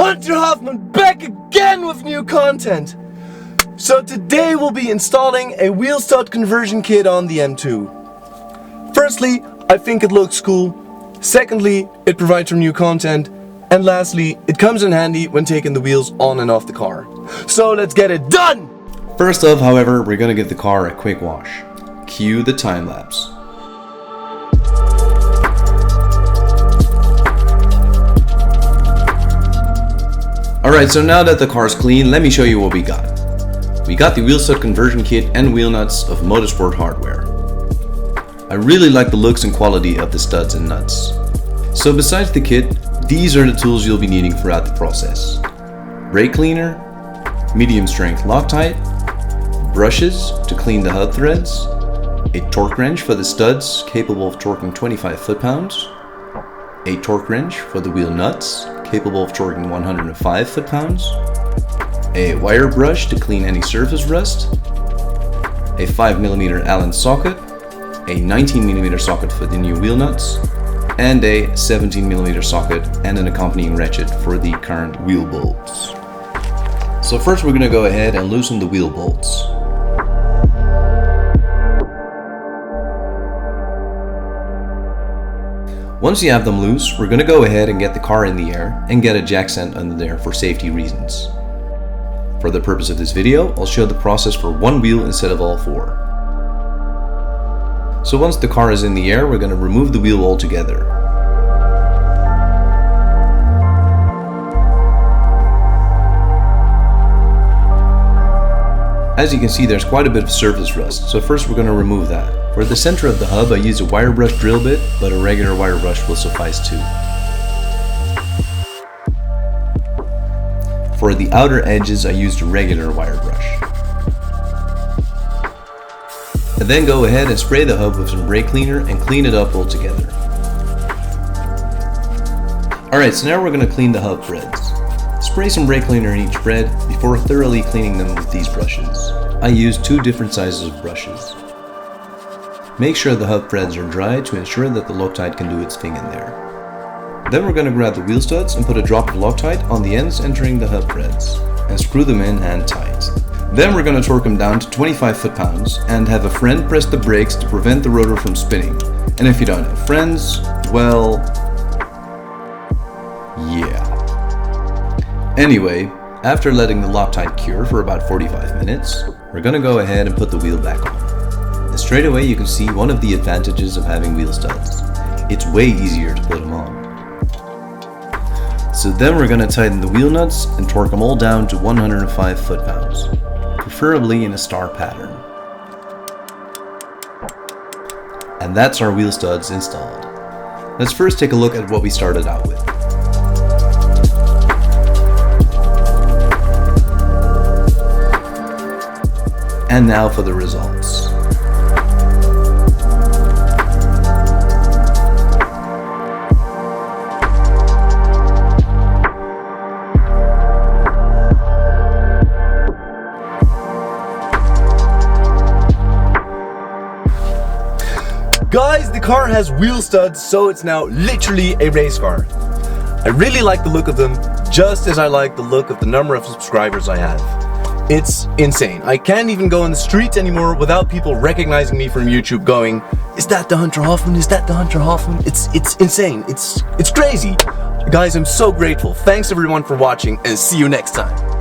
Hunter Hoffman back again with new content! So today we'll be installing a wheel stud conversion kit on the M2. Firstly, I think it looks cool. Secondly, it provides some new content. And lastly, it comes in handy when taking the wheels on and off the car. So let's get it done! First off, however, we're gonna give the car a quick wash. Cue the time lapse. Alright, so now that the car's clean, let me show you what we got. We got the wheel stud conversion kit and wheel nuts of Motorsport Hardware. I really like the looks and quality of the studs and nuts. So besides the kit, these are the tools you'll be needing throughout the process. Brake cleaner, medium strength Loctite, brushes to clean the hub threads, a torque wrench for the studs capable of torquing 25 foot-pounds, a torque wrench for the wheel nuts capable of torquing 105 foot-pounds, a wire brush to clean any surface rust, a 5mm Allen socket, a 19mm socket for the new wheel nuts, and a 17mm socket and an accompanying ratchet for the current wheel bolts. So first we're going to go ahead and loosen the wheel bolts. Once you have them loose, we're going to go ahead and get the car in the air and get a jack sent under there for safety reasons. For the purpose of this video, I'll show the process for one wheel instead of all four. So once the car is in the air, we're going to remove the wheel altogether. As you can see, there's quite a bit of surface rust, so first we're going to remove that. For the center of the hub, I use a wire brush drill bit, but a regular wire brush will suffice too. For the outer edges, I used a regular wire brush. And then go ahead and spray the hub with some brake cleaner and clean it up altogether. Alright, so now we're going to clean the hub threads. Spray some brake cleaner in each thread before thoroughly cleaning them with these brushes. I use two different sizes of brushes. Make sure the hub threads are dry to ensure that the Loctite can do its thing in there. Then we're going to grab the wheel studs and put a drop of Loctite on the ends entering the hub threads and screw them in hand tight. Then we're going to torque them down to 25 foot-pounds and have a friend press the brakes to prevent the rotor from spinning. And if you don't have friends, well, yeah. Anyway, after letting the Loctite cure for about 45 minutes, we're going to go ahead and put the wheel back on. And straight away you can see one of the advantages of having wheel studs. It's way easier to put them on. So then we're going to tighten the wheel nuts and torque them all down to 105 foot-pounds, preferably in a star pattern. And that's our wheel studs installed. Let's first take a look at what we started out with. And now for the results. Guys, the car has wheel studs, so it's now literally a race car. I really like the look of them, just as I like the look of the number of subscribers I have. It's insane. I can't even go on the streets anymore without people recognizing me from YouTube going, "Is that the Hunter Hoffman? Is that the Hunter Hoffman?" It's insane. It's crazy. Guys, I'm so grateful. Thanks everyone for watching and see you next time.